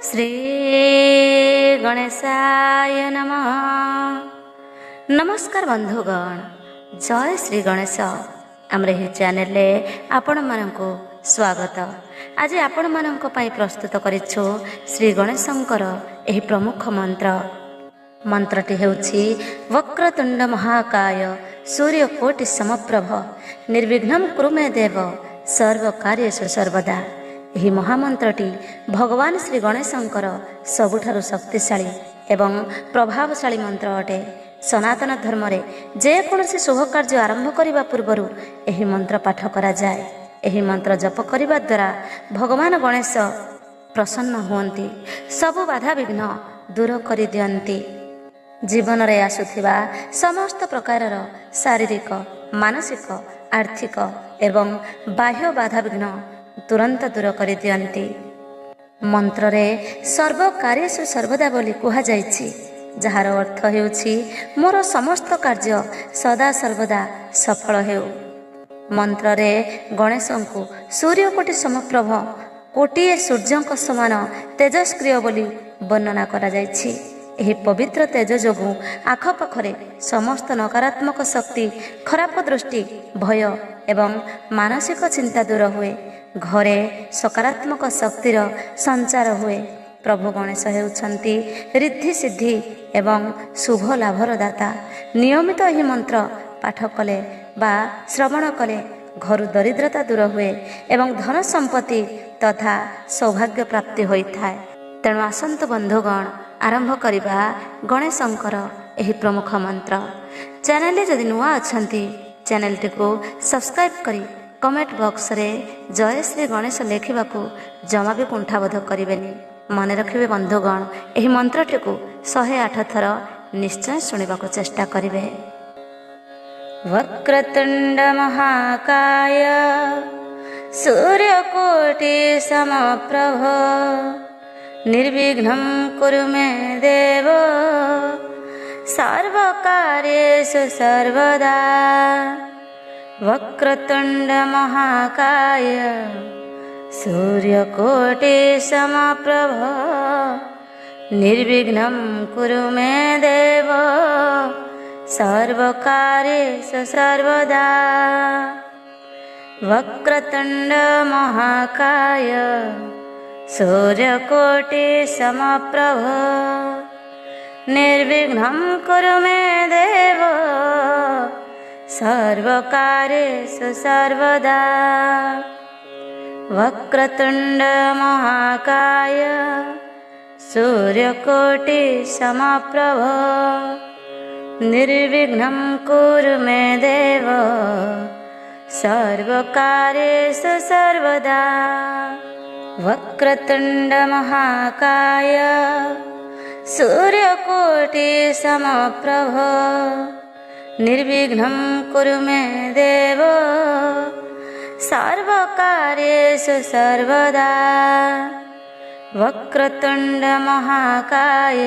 श्री गणेशाय नमः। नमस्कार बंधुगण, जय श्री गणेश। आमर यह चैनल आपण मानक स्वागत। आज आपण मानक पई प्रस्तुत करिछु श्री गणेशंकर एही प्रमुख मंत्र। मंत्रटी हेउछि वक्रतुंड महाकाय सूर्यकोटि समप्रभ निर्विघ्नं कुरु मे देव सर्वकार्येषु सर्वदा। ଏହି ମହାମନ୍ତ୍ରଟି ଭଗବାନ ଶ୍ରୀ ଗଣେଶଙ୍କର ସବୁଠାରୁ ଶକ୍ତିଶାଳୀ ଏବଂ ପ୍ରଭାବଶାଳୀ ମନ୍ତ୍ର ଅଟେ। ସନାତନ ଧର୍ମରେ ଯେକୌଣସି ଶୁଭ କାର୍ଯ୍ୟ ଆରମ୍ଭ କରିବା ପୂର୍ବରୁ ଏହି ମନ୍ତ୍ର ପାଠ କରାଯାଏ। ଏହି ମନ୍ତ୍ର ଜପ କରିବା ଦ୍ୱାରା ଭଗବାନ ଗଣେଶ ପ୍ରସନ୍ନ ହୁଅନ୍ତି, ସବୁ ବାଧାବିଘ୍ନ ଦୂର କରିଦିଅନ୍ତି। ଜୀବନରେ ଆସୁଥିବା ସମସ୍ତ ପ୍ରକାରର ଶାରୀରିକ, ମାନସିକ, ଆର୍ଥିକ ଏବଂ ବାହ୍ୟ ବାଧାବିଘ୍ନ ତୁରନ୍ତ ଦୂର କରିଦିଅନ୍ତି। ମନ୍ତ୍ରରେ ସର୍ବକାର୍ୟେଷୁ ସର୍ବଦା ବୋଲି କୁହାଯାଇଛି, ଯାହାର ଅର୍ଥ ହେଉଛି ମୋର ସମସ୍ତ କାର୍ଯ୍ୟ ସଦା ସର୍ବଦା ସଫଳ ହେଉ। ମନ୍ତ୍ରରେ ଗଣେଶଙ୍କୁ ସୂର୍ଯ୍ୟକୋଟି ସମପ୍ରଭ କୋଟିଏ ସୂର୍ଯ୍ୟଙ୍କ ସମାନ ତେଜସ୍କ୍ରିୟ ବୋଲି ବର୍ଣ୍ଣନା କରାଯାଇଛି। ଏହି ପବିତ୍ର ତେଜ ଯୋଗୁଁ ଆଖପାଖରେ ସମସ୍ତ ନକାରାତ୍ମକ ଶକ୍ତି, ଖରାପ ଦୃଷ୍ଟି, ଭୟ ଏବଂ ମାନସିକ ଚିନ୍ତା ଦୂର ହୁଏ। ଘରେ ସକାରାତ୍ମକ ଶକ୍ତିର ସଞ୍ଚାର ହୁଏ। ପ୍ରଭୁ ଗଣେଶ ହେଉଛନ୍ତି ରିଦ୍ଧି ସିଦ୍ଧି ଏବଂ ଶୁଭ ଲାଭର ଦାତା। ନିୟମିତ ଏହି ମନ୍ତ୍ର ପାଠ କଲେ ବା ଶ୍ରବଣ କଲେ ଘରୁ ଦରିଦ୍ରତା ଦୂର ହୁଏ ଏବଂ ଧନ ସମ୍ପତ୍ତି ତଥା ସୌଭାଗ୍ୟ ପ୍ରାପ୍ତି ହୋଇଥାଏ। ତେଣୁ ଆସନ୍ତୁ ବନ୍ଧୁଗଣ, ଆରମ୍ଭ କରିବା ଗଣେଶଙ୍କର ଏହି ପ୍ରମୁଖ ମନ୍ତ୍ର। ଚ୍ୟାନେଲରେ ଯଦି ନୂଆ ଅଛନ୍ତି, ଚ୍ୟାନେଲଟିକୁ ସବସ୍କ୍ରାଇବ୍ କରି କମେଣ୍ଟ ବକ୍ସରେ ଜୟ ଶ୍ରୀ ଗଣେଶ ଲେଖିବାକୁ ଜମା ବି କୁଣ୍ଠାବୋଧ କରିବେନି। ମନେ ରଖିବେ ବନ୍ଧୁଗଣ, ଏହି ମନ୍ତ୍ରଟିକୁ 108 ଥର ନିଶ୍ଚୟ ଶୁଣିବାକୁ ଚେଷ୍ଟା କରିବେ। वक्रतुंड महाकाय सूर्यकोटि समप्रभ निर्विघ्नं कुरु मे देव सर्वकार्येषु सर्वदा। वक्रतुंड महाकाय सूर्यकोटि समप्रभ निर्विघ्नं कुरु मे देव सर्वकार्येषु सर्वदा। वक्रतुंड महाकाय सूर्यकोटि समप्रभ निर्विघ्नं कुरु मे देव सर्वकार्येषु सर्वदा। वक्रतुंड महाकाय सूर्यकोटि समप्रभ निर्विघ्नं कुरु मे देव सर्वकार्येषु सर्वदा। वक्रतुंड महाकाय सूर्यकोटि समप्रभ निर्विघ्नं कुरु मे देव सर्वकार्येषु सर्वदा। वक्रतुंड महाकाय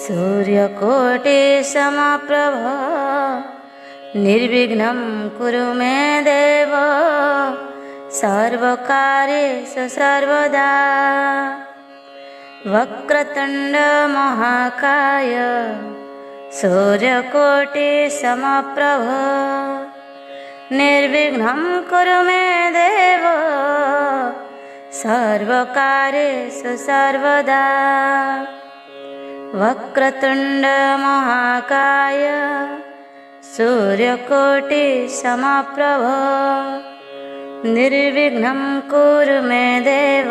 सूर्यकोटि समप्रभ निर्विघ्नं कुरु मे देव सर्वकार्येषु सर्वदा। वक्रतुंड महाकाय सूर्यकोटि समप्रभ निर्विघ्नं कुरु मे देव सर्वकार्येषु सर्वदा। वक्रतुंड महाकाय सूर्यकोटि समप्रभ निर्विघ्नं कुरु मे देव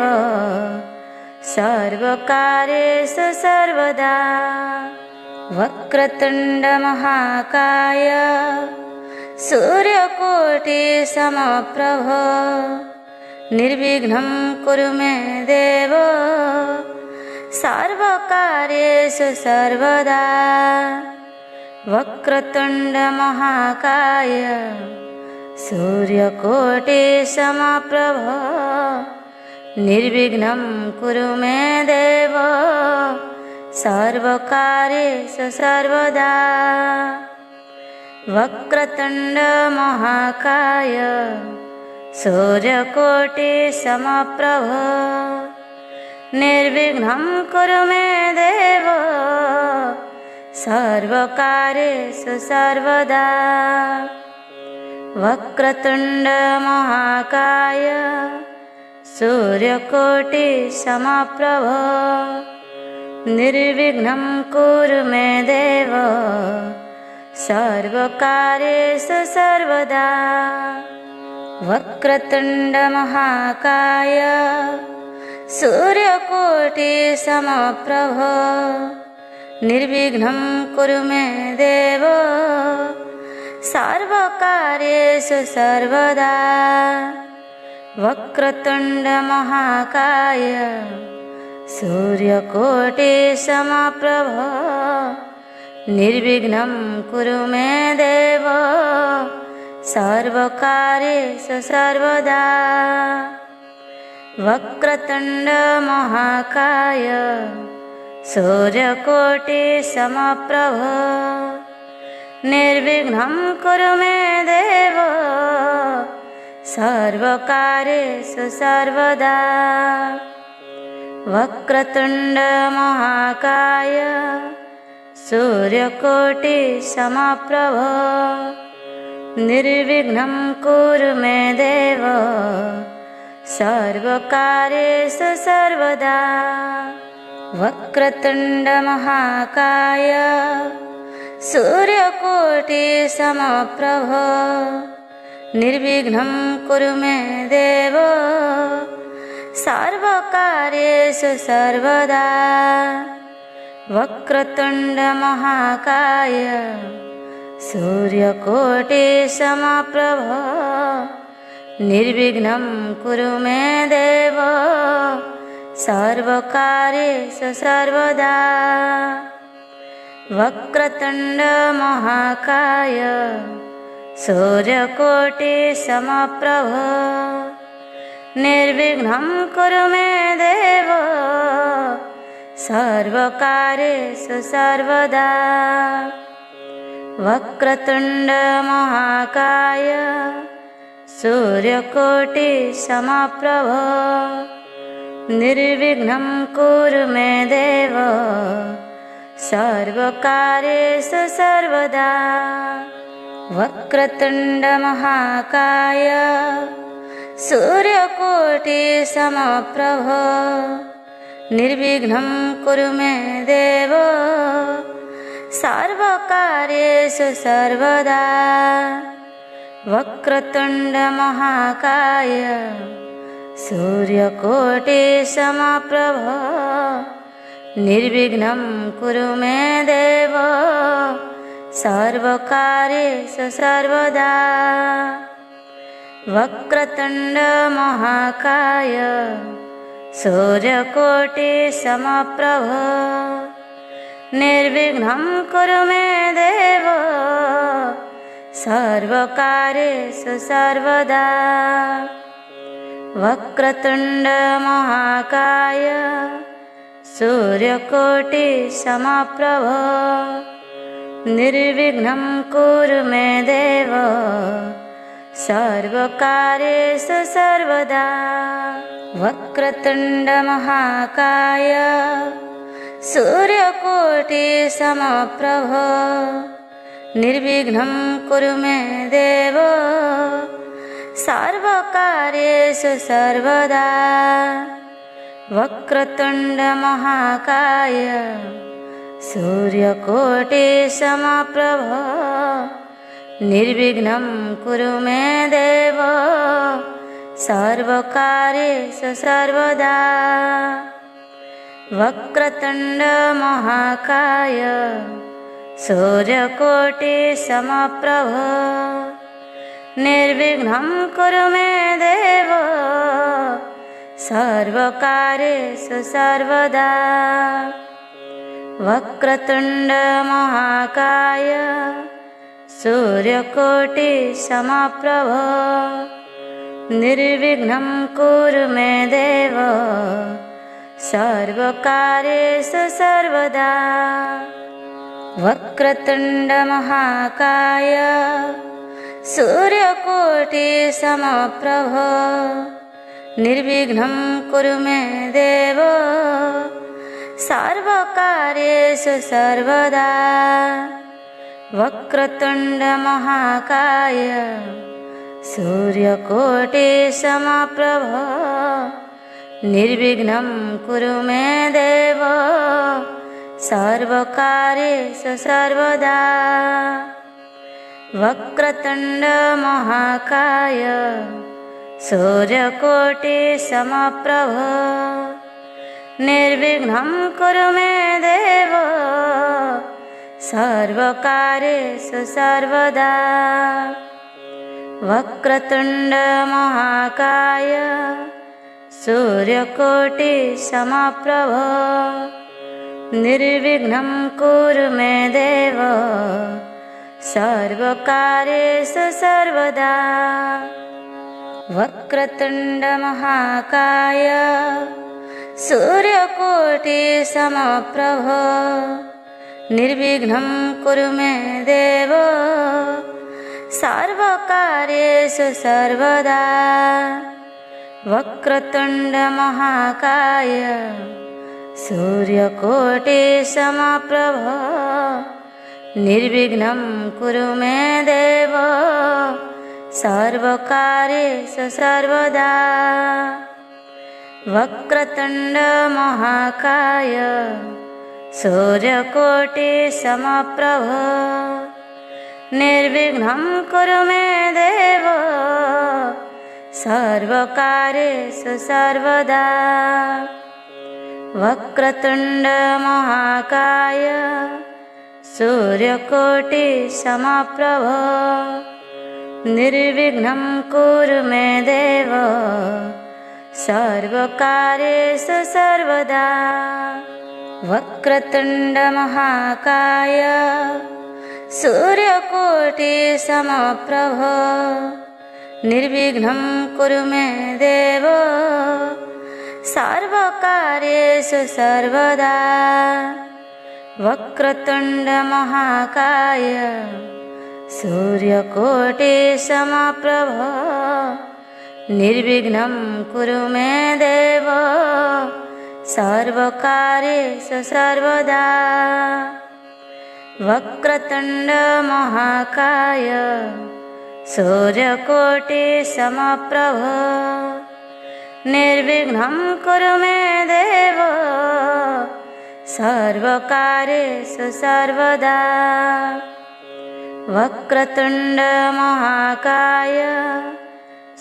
सर्वकार्येषु सर्वदा। वक्रतुंड महाकाय सूर्यकोटि समप्रभ निर्विघ्नं कुरु मे देव सर्वकार्येषु सर्वदा। वक्रतुंड महाकाय सूर्यकोटि समप्रभ निर्विघ्नं कुरु मे देव सर्वकार्येषु सर्वदा। वक्रतुंड महाकाय सूर्यकोटि समप्रभ निर्विघ्नं कुरु मे देव सर्वकार्येषु सर्वदा। वक्रतुण्ड महाकाय सूर्यकोटिसमप्रभ निर्विघ्नं कुरु मे देव सर्वकार्येषु सर्वदा। वक्रतुण्ड महाकाय सूर्यकोटिसमप्रभ निर्विघ्नं कुरु मे देव सर्वकार्येषु सर्वदा। वक्रतुण्ड महाकाय सूर्यकोटिसमप्रभ निर्विघ्नं कुरु मे देव सर्वकार्येषु सर्वदा। वक्रतुण्ड महाकाय सूर्यकोटिसमप्रभ निर्विघ्नं कुरु मे देव सर्वकार्येषु सर्वदा। वक्रतुण्ड महाकाय सूर्यकोटिसमप्रभ निर्विघ्नं कुरु मे देव सर्वकार्येषु सर्वदा। वक्रतुण्ड महाकाय सूर्यकोटिसमप्रभ निर्विघ्नं कुरु मे देव सर्वकार्येषु सर्वदा। वक्रतुण्ड महाकाय सूर्यकोटिसमप्रभ निर्विघ्नं कुरु मे देव सर्वकार्येषु सर्वदा। वक्रतुण्ड महाकाय सूर्यकोटिसमप्रभ निर्विघ्नं कुरु मे देव सर्वकार्येषु सर्वदा। वक्रतुण्ड महाकाय सूर्यकोटिसमप्रभ निर्विघ्नं कुरु मे देव सर्वकार्येषु सर्वदा। वक्रतुण्ड महाकाय सूर्यकोटिसमप्रभ निर्विघ्नं कुरु मे देव सर्वकार्येषु सर्वदा। वक्रतुण्ड महाकाय सूर्यकोटिसमप्रभ निर्विघ्नं कुरु मे देव सर्वकार्येषु सर्वदा। वक्रतुण्ड महाकाय सूर्यकोटिसमप्रभ निर्विघ्नं कुरु मे देव सर्वकार्येषु सर्वदा। वक्रतुण्ड महाकाय सूर्यकोटिसमप्रभ निर्विघ्नं कुरु मे देव सर्वकार्येषु सर्वदा। वक्रतुण्ड महाकाय सूर्यकोटिसमप्रभ निर्विघ्नं कुरु मे देव सर्वकार्येषु सर्वदा। वक्रतुण्ड महाकाय सूर्यकोटिसमप्रभ निर्विघ्नं कुरु मे देव सर्वकार्येषु सर्वदा। वक्रतुण्ड महाकाय सूर्यकोटिसमप्रभ निर्विघ्नं कुरु मे देव सर्वकार्येषु सर्वदा। वक्रतुण्ड महाकाय सूर्यकोटिसमप्रभ निर्विघ्नं कुरु मे देव सर्वकार्येषु सर्वदा। वक्रतुण्ड महाकाय सूर्यकोटिसमप्रभ निर्विघ्नं कुरु मे देव सर्वकार्येषु सर्वदा। वक्रतुण्ड महाकाय सूर्यकोटिसमप्रभ निर्विघ्नं कुरु मे देव सर्वकार्येषु सर्वदा। वक्रतुण्ड महाकाय सूर्यकोटिसमप्रभ निर्विघ्नं कुरु मे देव सर्वकार्येषु सर्वदा। वक्रतुण्ड महाकाय सूर्यकोटिसमप्रभ निर्विघ्नं कुरु मे देव सर्वकार्येषु सर्वदा। वक्रतुण्ड महाकाय सूर्यकोटिसमप्रभ निर्विघ्नं कुरु मे देव सर्वकार्येषु सर्वदा। वक्रतुण्ड महाकाय सूर्यकोटिसमप्रभ निर्विघ्नं कुरु मे देव सर्वकार्येषु सर्वदा। वक्रतुण्ड महाकाय सूर्यकोटिसमप्रभ निर्विघ्नं कुरु मे देव सर्वकार्येषु सर्वदा। वक्रतुण्ड महाकाय सूर्यकोटिसमप्रभ निर्विघ्नं कुरु मे देव सर्वकार्येषु सर्वदा। वक्रतुण्ड महाकाय सूर्यकोटिसमप्रभ निर्विघ्नं कुरु मे देव सर्वकार्येषु सर्वदा। वक्रतुण्ड महाकाय सूर्यकोटिसमप्रभ निर्विघ्नं कुरु मे देव सर्वकार्येषु सर्वदा। वक्रतुण्ड महाकाय सूर्यकोटिसमप्रभ निर्विघ्नं कुरु मे देव सर्वकार्येषु सर्वदा। वक्रतुण्ड महाकाय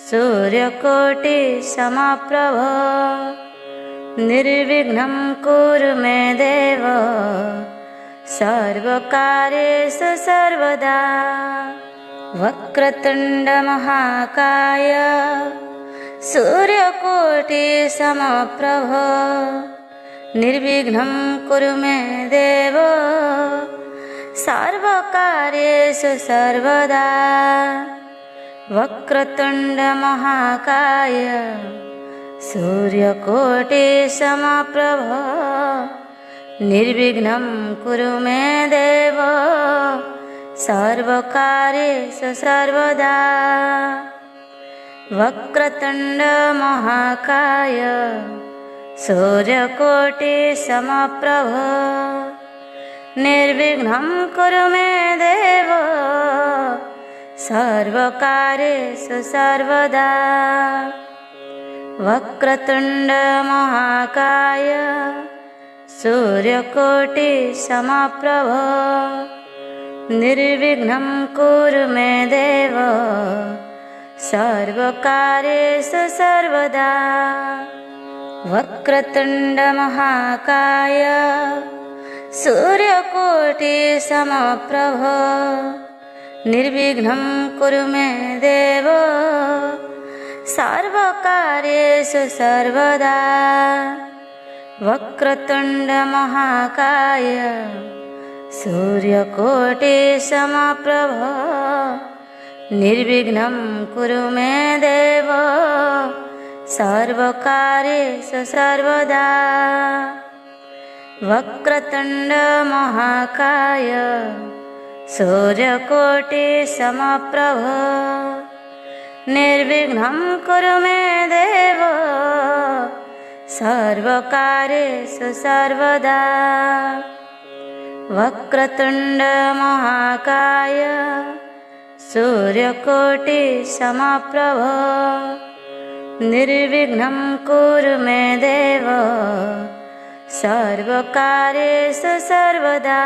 सूर्यकोटिसमप्रभ निर्विघ्नं कुरु मे देव सर्वकार्येषु सर्वदा। वक्रतुण्ड महाकाय सूर्यकोटिसमप्रभ निर्विघ्नं कुरु मे देव सर्वकार्येषु सर्वदा। वक्रतुण्ड महाकाय सूर्यकोटिसमप्रभ निर्विघ्नं कुरु मे देव सर्वकार्येषु सर्वदा। वक्रतुण्ड महाकाय सूर्यकोटिसमप्रभ निर्विघ्नं कुरु मे देव सर्वकार्येषु सर्वदा। वक्रतुण्ड महाकाय सूर्यकोटिसमप्रभ निर्विघ्नं कुरु मे देव सर्वकार्येषु सर्वदा। वक्रतुण्ड महाकाय सूर्यकोटिसमप्रभ निर्विघ्नं कुरु मे देव सर्वकार्येषु सर्वदा। वक्रतुण्ड महाकाय सूर्यकोटिसमप्रभ निर्विघ्नं कुरु मे देव सर्वकार्येषु सर्वदा। वक्रतुण्ड महाकाय सूर्यकोटिसमप्रभ निर्विघ्नं कुरु मे देव सर्वकार्येषु सर्वदा। वक्रतुण्ड महाकाय सूर्यकोटिसमप्रभ निर्विघ्नं कुरु मे देव सर्वकार्येषु सर्वदा।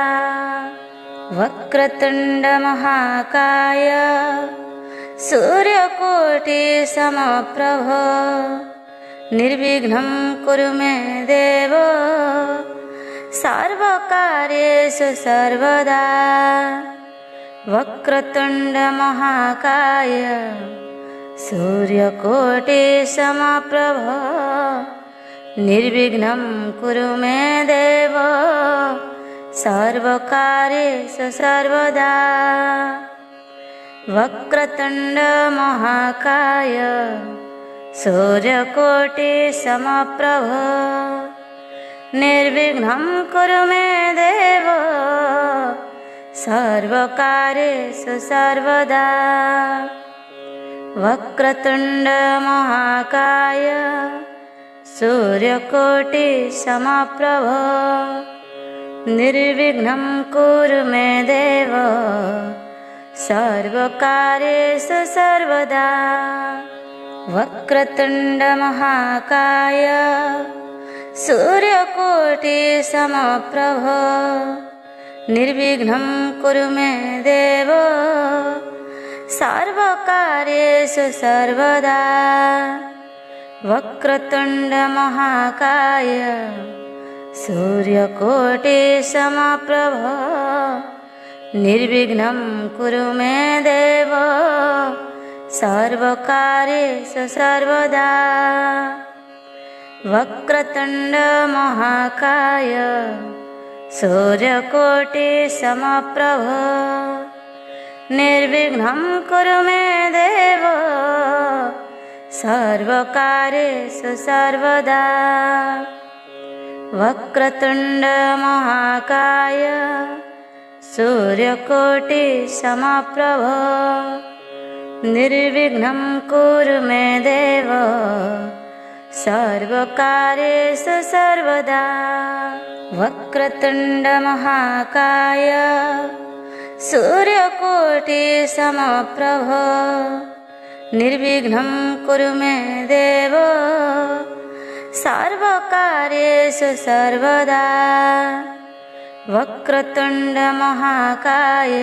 वक्रतुण्ड महाकाय सूर्यकोटिसमप्रभ निर्विघ्नं कुरु मे देव सर्वकार्येषु सर्वदा। वक्रतुण्ड महाकाय सूर्यकोटिसमप्रभ निर्विघ्नं कुरु मे देव सर्वकार्येषु सर्वदा। वक्रतुण्ड महाकाय सूर्यकोटिसमप्रभ निर्विघ्नं कुरु मे देव सर्वकार्येषु सर्वदा। वक्रतुण्ड महाकाय सूर्यकोटिसमप्रभ निर्विघ्नं कुरु मे देव सर्वकार्येषु सर्वदा। वक्रतुण्ड महाकाय सूर्यकोटिसमप्रभ निर्विघ्नं कुरु मे देव सर्वकार्येषु सर्वदा। वक्रतुण्ड महाकाय सूर्यकोटिसमप्रभ निर्विघ्नं कुरु मे देव सर्वकार्येषु सर्वदा। वक्रतुण्ड महाकाय सूर्यकोटिसमप्रभ निर्विघ्नं कुरु मे देव सर्वकार्येषु सर्वदा। वक्रतुण्ड महाकाय सूर्यकोटिसमप्रभ निर्विघ्नं कुरु मे देव सर्वकार्येषु सर्वदा। वक्रतुण्ड महाकाय सूर्यकोटिसमप्रभ निर्विघ्नं कुरु मे देव सर्वकार्येषु सर्वदा। वक्रतुण्ड महाकाय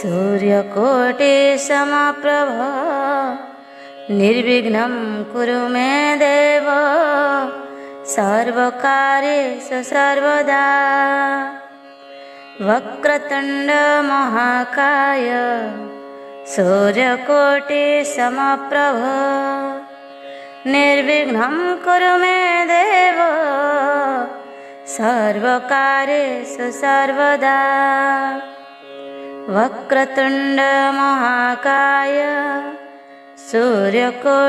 सूर्यकोटिसमप्रभ निर्विघ्नं कुरु मे देव सर्वकार्येषु सर्वदा। वक्रतुण्ड महाकाय सूर्यकोटिसमप्रभ निर्विघ्नं कुरु मे देव सर्वकार्येषु सर्वदा। वक्रतुण्ड महाकाय सूर्यकोटिसमप्रभ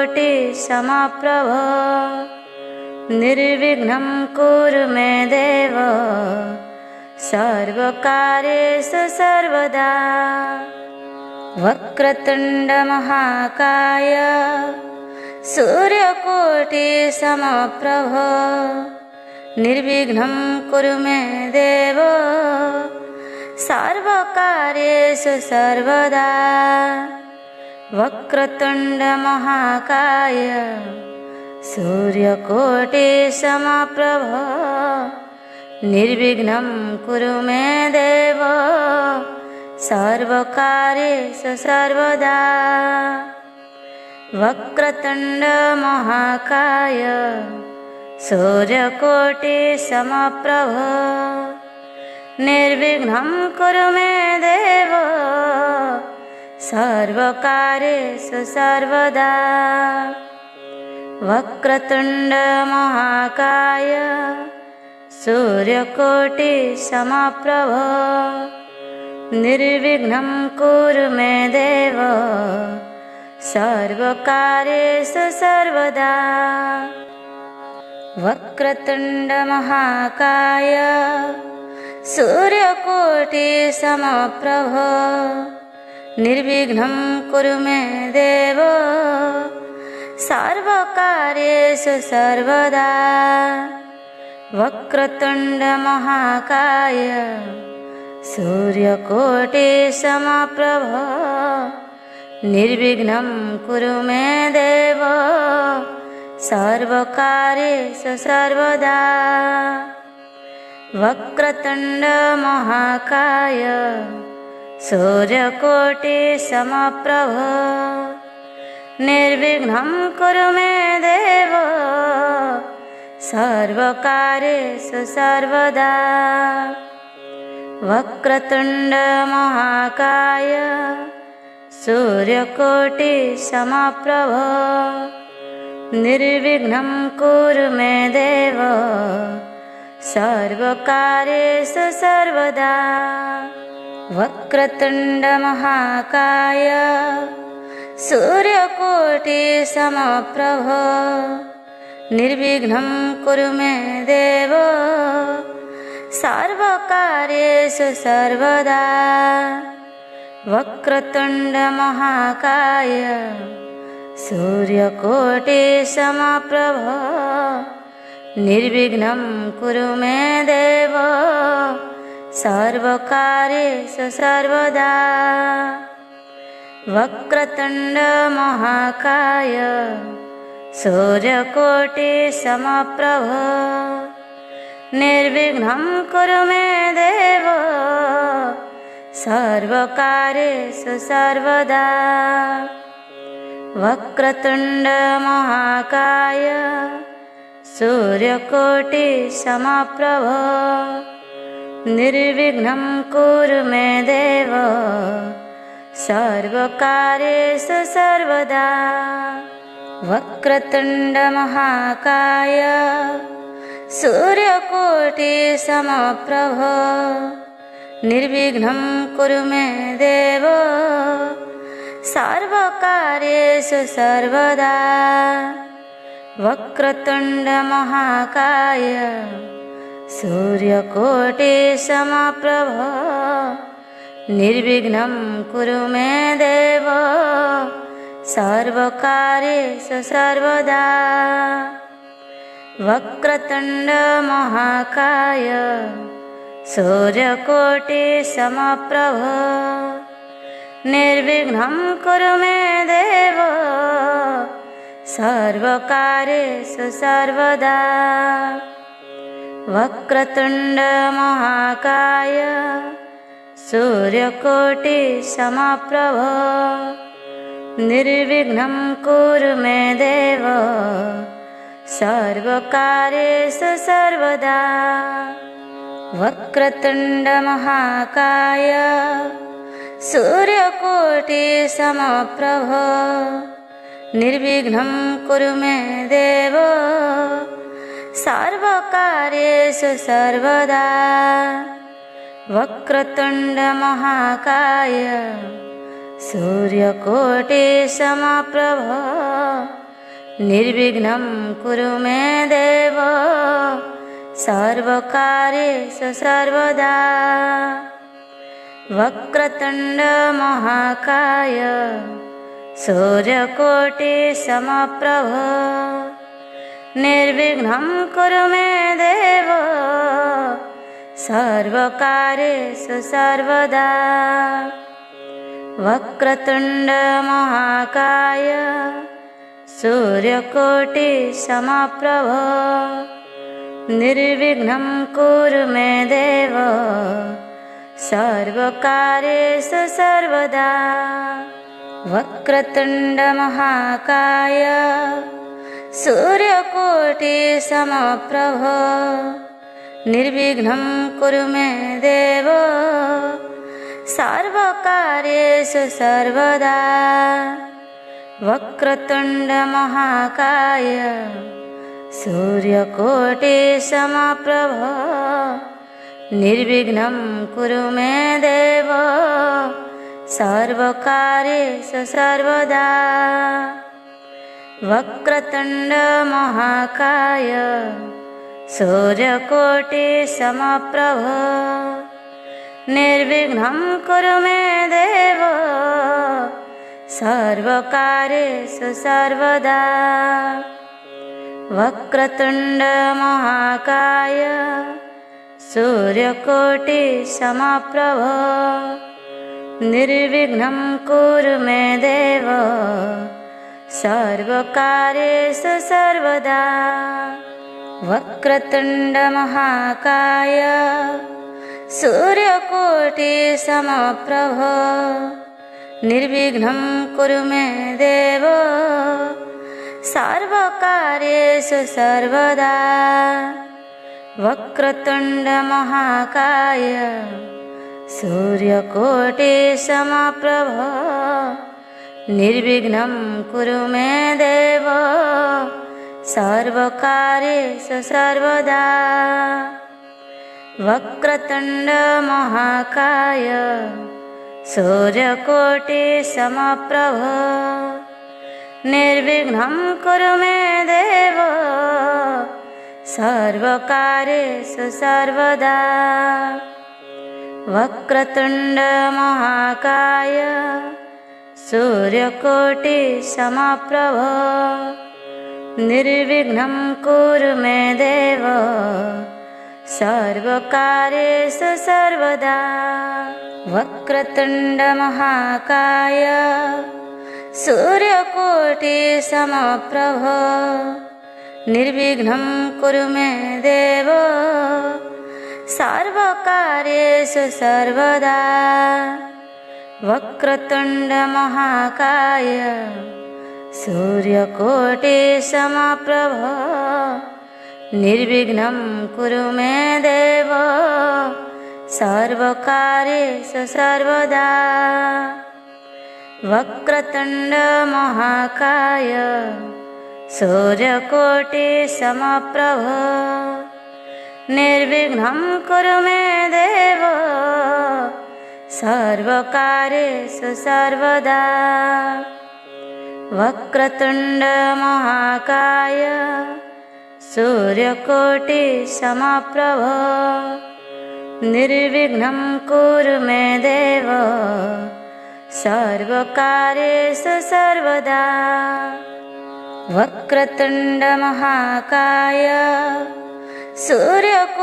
निर्विघ्नं कुरु मे देव सर्वकार्येषु सर्वदा। वक्रतुण्ड महाकाय सूर्यकोटिसमप्रभ निर्विघ्नं कुरु मे देव सर्वकार्येषु सर्वदा। वक्रतुण्ड महाकाय सूर्यकोटिसमप्रभ निर्विघ्नं कुरु मे देव सर्वकार्येषु सर्वदा। वक्रतुण्ड महाकाय सूर्यकोटिसमप्रभ निर्विघ्नं कुरु मे देव सर्वकार्येषु सर्वदा। वक्रतुण्ड महाकाय सूर्यकोटिसमप्रभ निर्विघ्नं कुरु मे देव सर्वकार्येषु सर्वदा। वक्रतुण्ड महाकाय सूर्यकोटिसमप्रभ निर्विघ्नं कुरु मे देव सर्वकार्येषु सर्वदा वक्रतुण्ड महाकाय सूर्यकोटिसमप्रभ निर्विघ्नं कुरु मे देव सर्वकार्येषु सर्वदा वक्रतुण्ड महाकाय सूर्यकोटिसमप्रभ निर्विघ्नं कुरु मे देव सर्वकार्येषु सर्वदा वक्रतुण्ड महाकाय सूर्यकोटिसमप्रभ निर्विघ्नं कुरु मे देव सर्वकार्येषु सर्वदा वक्रतुण्ड महाकाय सूर्यकोटिसमप्रभ निर्विघ्नं कुरु मे देव सर्वकार्येषु सर्वदा वक्रतुण्ड महाकाय सूर्यकोटिसमप्रभ निर्विघ्नं कुरु मे देव सर्वकार्येषु सर्वदा वक्रतुण्ड महाकाय सूर्यकोटिसमप्रभ निर्विघ्नं कुरु मे देव सर्वकार्येषु सर्वदा वक्रतुण्ड महाकाय सूर्यकोटिसमप्रभ निर्विघ्नं कुरु मे देव सर्वकार्येषु सर्वदा वक्रतुण्ड महाकाय सूर्यकोटिसमप्रभ निर्विघ्नं कुरु मे देव सर्वकार्येषु सर्वदा वक्रतुण्ड महाकाय सूर्यकोटिसमप्रभ निर्विघ्नं कुरु मे देव सर्वकार्येषु सर्वदा वक्रतुण्ड महाकाय सूर्यकोटिसमप्रभ निर्विघ्नं कुरु मे देव सर्वकार्येषु सर्वदा वक्रतुण्ड महाकाय सूर्यकोटिसमप्रभ निर्विघ्नं कुरु मे देव सर्वकार्येषु सर्वदा वक्रतुण्ड महाकाय सूर्यकोटिसमप्रभ निर्विघ्नं कुरु मे देव सर्वकार्येषु सर्वदा वक्रतुण्ड महाकाय सूर्यकोटिसमप्रभ निर्विघ्नं कुरु मे देव सर्वकार्येषु सर्वदा वक्रतुण्ड महाकाय सूर्यकोटिसमप्रभ निर्विघ्नं कुरु मे देव सर्वकार्येषु सर्वदा वक्रतुण्ड महाकाय सूर्यकोटिसमप्रभ निर्विघ्नं कुरु मे देव सर्वकार्येषु सर्वदा वक्रतुण्ड महाकाय सूर्यकोटिसमप्रभ निर्विघ्नं कुरु मे देव सर्वकार्येषु सर्वदा वक्रतुण्ड महाकाय सूर्यकोटिसमप्रभ निर्विघ्नं कुरु मे देव सर्वकार्येषु सर्वदा वक्रतुण्ड महाकाय सूर्यकोटिसमप्रभ निर्विघ्नं कुरु मे देव सर्वकार्येषु सर्वदा। वक्रतुण्ड महाकाय सूर्यकोटिसमप्रभ निर्विघ्नं कुरु मे देव सर्वकार्येषु सर्वदा। वक्रतुण्ड महाकाय सूर्यकोटिसमप्रभ निर्विघ्नं कुरु मे देव सर्वकार्येषु सर्वदा। वक्रतुण्ड महाकाय सूर्यकोटिसमप्रभ निर्विघ्नं कुरु मे देव सर्वकार्येषु सर्वदा। वक्रतुण्ड महाकाय सूर्यकोटिसमप्रभ निर्विघ्नं कुरु मे देव सर्वकार्येषु सर्वदा। वक्रतुण्ड महाकाय सूर्यकोटिसमप्रभ निर्विघ्नं कुरु मे देव सर्वकार्येषु सर्वदा। वक्रतुण्ड महाकाय सूर्यकोटिसमप्रभ निर्विघ्नं कुरु मे देव सर्वकार्येषु सर्वदा। वक्रतुण्ड महाकाय सूर्यकोटिसमप्रभ निर्विघ्नं कुरु मे देव सर्वकार्येषु सर्वदा। वक्रतुण्ड महाकाय सूर्यकोटिसमप्रभ निर्विघ्नं कुरु मे देव सर्वकार्येषु सर्वदा। वक्रतुण्ड महाकाय सूर्यकोटिसमप्रभ निर्विघ्नं कुरु मे देव सर्वकार्येषु सर्वदा। वक्रतुण्ड महाकाय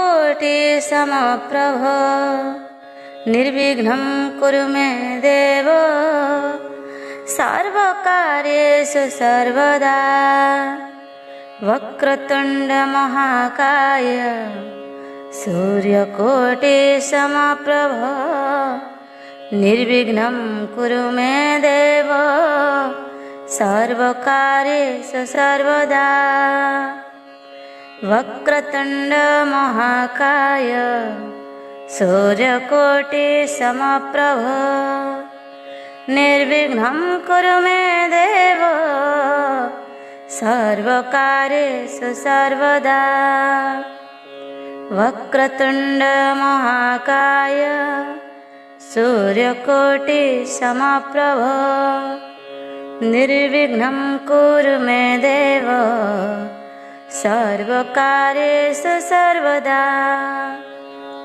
सूर्यकोटिसमप्रभ निर्विघ्नं कुरु मे देव सर्वकार्येषु सर्वदा। वक्रतुण्ड महाकाय सूर्यकोटिसमप्रभ निर्विघ्नं कुरु मे देव सर्वकार्येषु सर्वदा। वक्रतुण्ड महाकाय सूर्यकोटिसमप्रभ निर्विघ्नं कुरु मे देव सर्वकार्येषु सर्वदा। वक्रतुण्ड महाकाय सूर्यकोटिसमप्रभ निर्विघ्नं कुरु मे देव सर्वकार्येषु सर्वदा।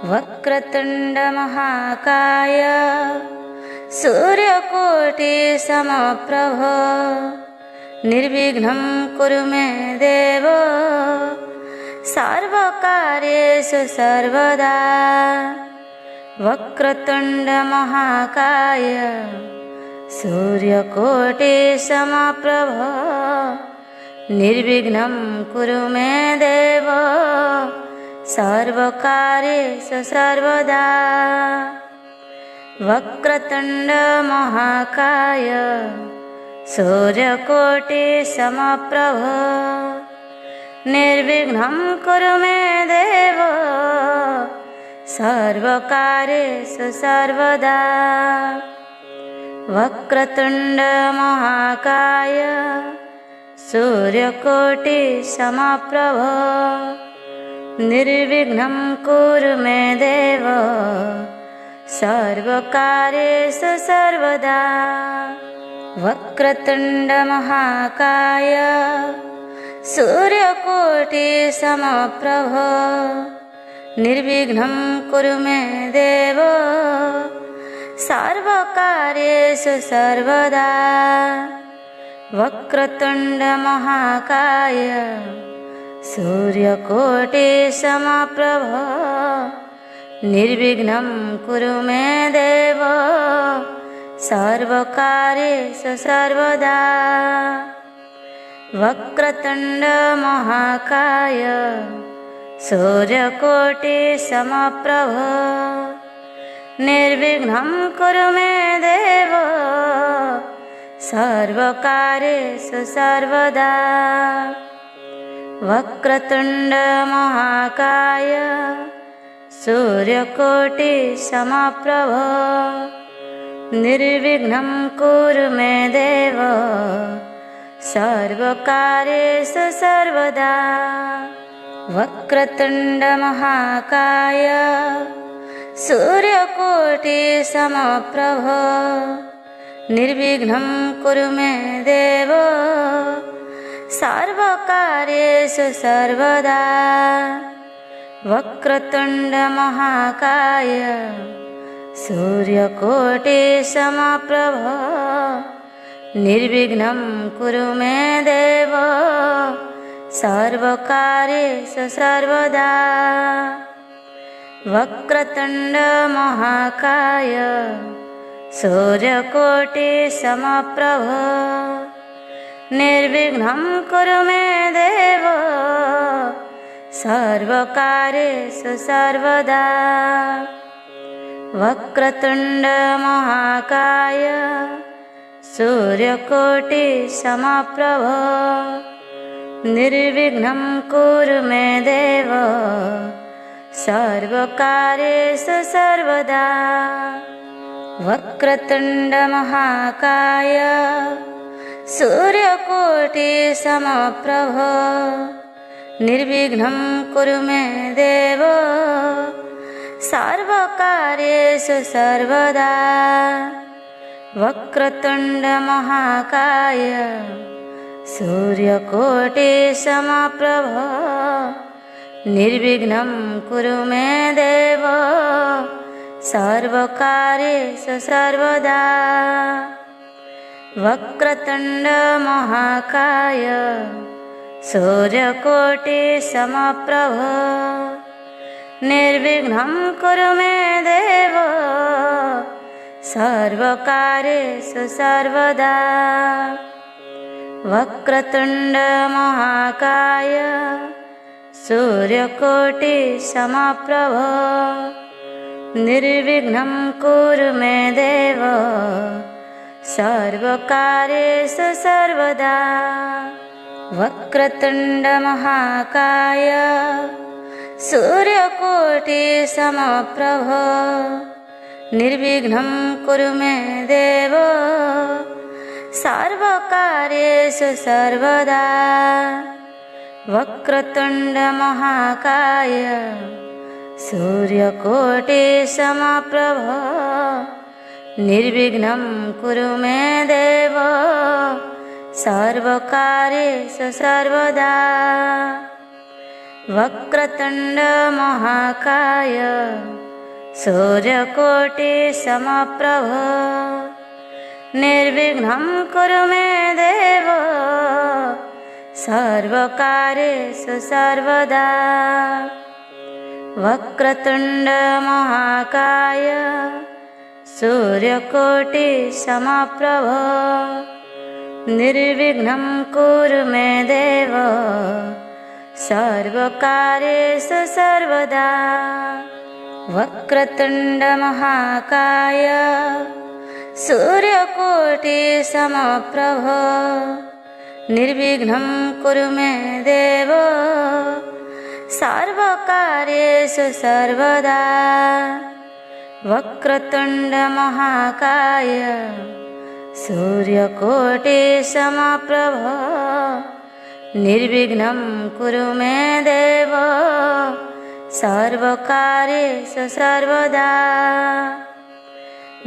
वक्रतुण्ड महाकाय सूर्यकोटिसमप्रभ निर्विघ्नं कुरु मे देव सर्वकार्येषु सर्वदा। वक्रतुण्ड महाकाय सूर्यकोटिसमप्रभ निर्विघ्नं कुरु मे देव सर्वकार्येषु सर्वदा। वक्रतुण्ड महाकाय सूर्यकोटिसमप्रभ निर्विघ्नं कुरु मे देव सर्वकार्येषु सर्वदा। वक्रतुण्ड महाकाय सूर्यकोटिसमप्रभ निर्विघ्नं कुरु मे देव सर्वकार्येषु सर्वदा। वक्रतुण्ड महाकाय सूर्यकोटिसमप्रभ निर्विघ्नं कुरु मे देव सर्वकार्येषु सर्वदा वक्रतुण्ड महाकाय सूर्यकोटिसमप्रभ निर्विघ्नं कुरु मे देव सर्वकार्येषु सर्वदा वक्रतुण्ड महाकाय सूर्यकोटिसमप्रभ निर्विघ्नं कुरु मे देव सर्वकार्येषु सर्वदा वक्रतुण्ड महाकाय सूर्यकोटिसमप्रभ निर्विघ्नं कुरु मे देव सर्वकार्येषु सर्वदा वक्रतुण्ड महाकाय सूर्यकोटिसमप्रभ निर्विघ्नं कुरु मे देव सर्वकार्येषु सर्वदा वक्रतुण्ड महाकाय सूर्यकोटिसमप्रभ निर्विघ्नं कुरु मे देव सर्वकार्येषु सर्वदा वक्रतुण्ड महाकाय सूर्यकोटिसमप्रभ निर्विघ्नं कुरु मे देव सर्वकार्येषु सर्वदा वक्रतुण्ड महाकाय सूर्यकोटिसमप्रभ निर्विघ्नं कुरु मे देव सर्वकार्येषु सर्वदा वक्रतुण्ड महाकाय सूर्यकोटिसमप्रभ निर्विघ्नं कुरु मे देव सर्वकार्येषु सर्वदा वक्रतुण्ड महाकाय सूर्यकोटिसमप्रभ निर्विघ्नं कुरु मे देव सर्वकार्येषु सर्वदा वक्रतुण्ड महाकाय सूर्यकोटिसमप्रभ निर्विघ्नं कुरु मे देव सर्वकार्येषु सर्वदा वक्रतुण्ड महाकाय सूर्यकोटिसमप्रभ निर्विघ्नं कुरु मे देव सर्वकार्येषु सर्वदा वक्रतुण्ड महाकाय सूर्यकोटिसमप्रभ निर्विघ्नं कुरु मे देव सर्वकार्येषु सर्वदा वक्रतुण्ड महाकाय सूर्यकोटिसमप्रभ निर्विघ्नं कुरु मे देव सर्वकार्येषु सर्वदा वक्रतुण्ड महाकाय सूर्यकोटिसमप्रभ निर्विघ्नं कुरु मे देव सर्वकार्येषु सर्वदा वक्रतुण्ड महाकाय सूर्यकोटिसमप्रभ निर्विघ्नं कुरु मे देव सर्वकार्येषु सर्वदा वक्रतुण्ड महाकाय सूर्यकोटिसमप्रभ निर्विघ्नं कुरु मे देव सर्वकार्येषु सर्वदा वक्रतुण्ड महाकाय सूर्यकोटिसमप्रभ निर्विघ्नं कुरु मे देव सर्वकार्येषु सर्वदा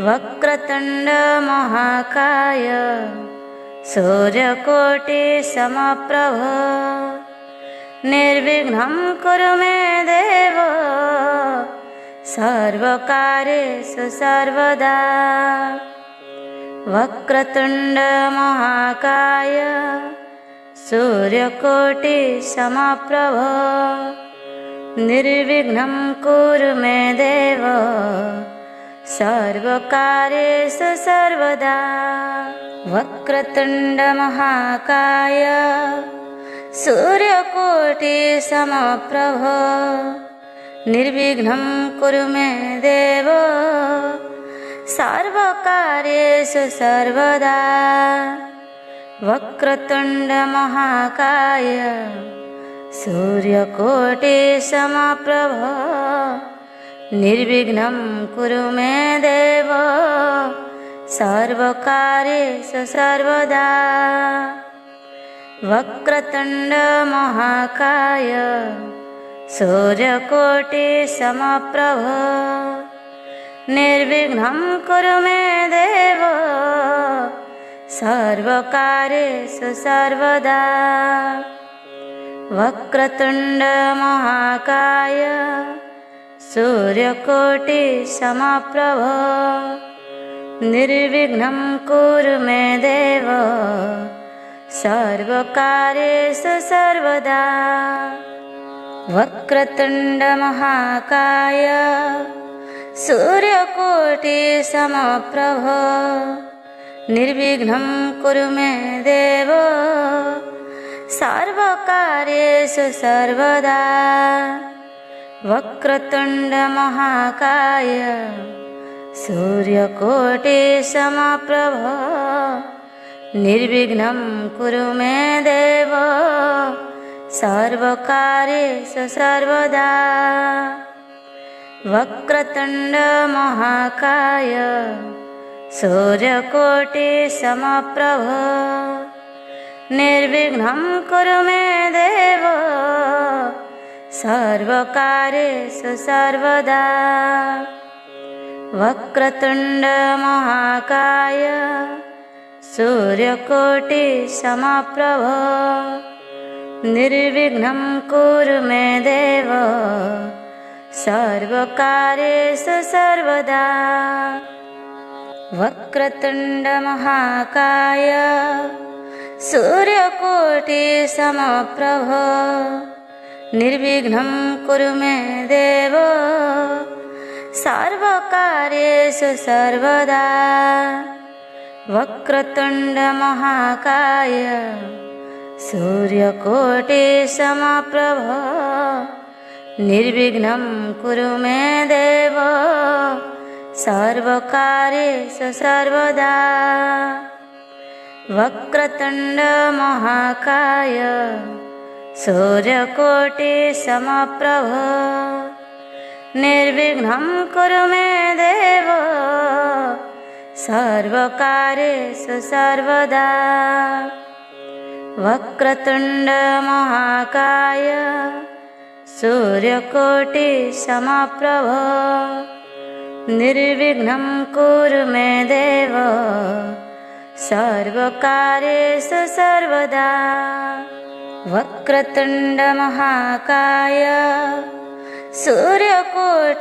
वक्रतुण्ड महाकाय सूर्यकोटिसमप्रभ निर्विघ्नं कुरु मे देव सर्वकार्येषु सर्वदा। वक्रतुण्ड महाकाय सूर्यकोटिसमप्रभ निर्विघ्नं कुरु मे देव सर्वकार्येषु सर्वदा। वक्रतुण्ड महाकाय सूर्यकोटिसमप्रभ निर्विघ्नं कुरु मे देव सर्वकार्येषु सर्वदा। वक्रतुण्ड महाकाय सूर्यकोटिसमप्रभ निर्विघ्नं कुरु मे देव सर्वकार्येषु सर्वदा। वक्रतुण्ड महाकाय सूर्यकोटिसमप्रभ निर्विघ्नं कुरु मे देव सर्वकार्येषु सर्वदा। वक्रतुण्ड महाकाय सूर्यकोटिसमप्रभ निर्विघ्नं कुरु मे देव सर्वकार्येषु सर्वदा। वक्रतुण्ड महाकाय सूर्यकोटिसमप्रभ निर्विघ्नं कुरु मे देव सर्वकार्येषु सर्वदा। वक्रतुण्ड महाकाय सूर्यकोटिसमप्रभ निर्विघ्नं कुरु मे देव सर्वकार्येषु सर्वदा। वक्रतुण्ड महाकाय सूर्यकोटिसमप्रभ निर्विघ्नं कुरु मे देव सर्वकार्येषु सर्वदा। वक्रतुण्ड महाकाय सूर्यकोटिसमप्रभ निर्विघ्नं कुरु मे देव सर्वकार्येषु सर्वदा। वक्रतुण्ड महाकाय सूर्यकोटिसमप्रभ निर्विघ्नं कुरु मे देव सर्वकार्येषु सर्वदा। वक्रतुण्ड महाकाय सूर्यकोटिसमप्रभ निर्विघ्नं कुरु मे देव सर्वकार्येषु सर्वदा। वक्रतुण्ड महाकाय सूर्यकोटिसमप्रभ निर्विघ्नं कुरु मे देव सर्वकार्येषु सर्वदा। वक्रतुण्ड महाकाय सूर्यकोटिसमप्रभ निर्विघ्नं कुरु मे देव सर्वकार्येषु सर्वदा। वक्रतुण्ड महाकाय सूर्यकोटिसमप्रभ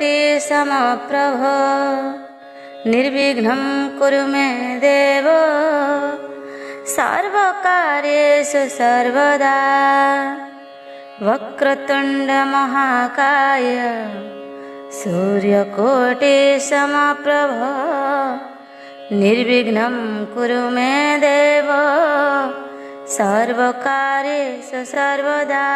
निर्विघ्नं कुरु मे देव सर्वकार्येषु सर्वदा। वक्रतुण्ड महाकाय सूर्यकोटिसमप्रभ निर्विघ्नं कुरु मे देव सर्वकार्येषु सर्वदा।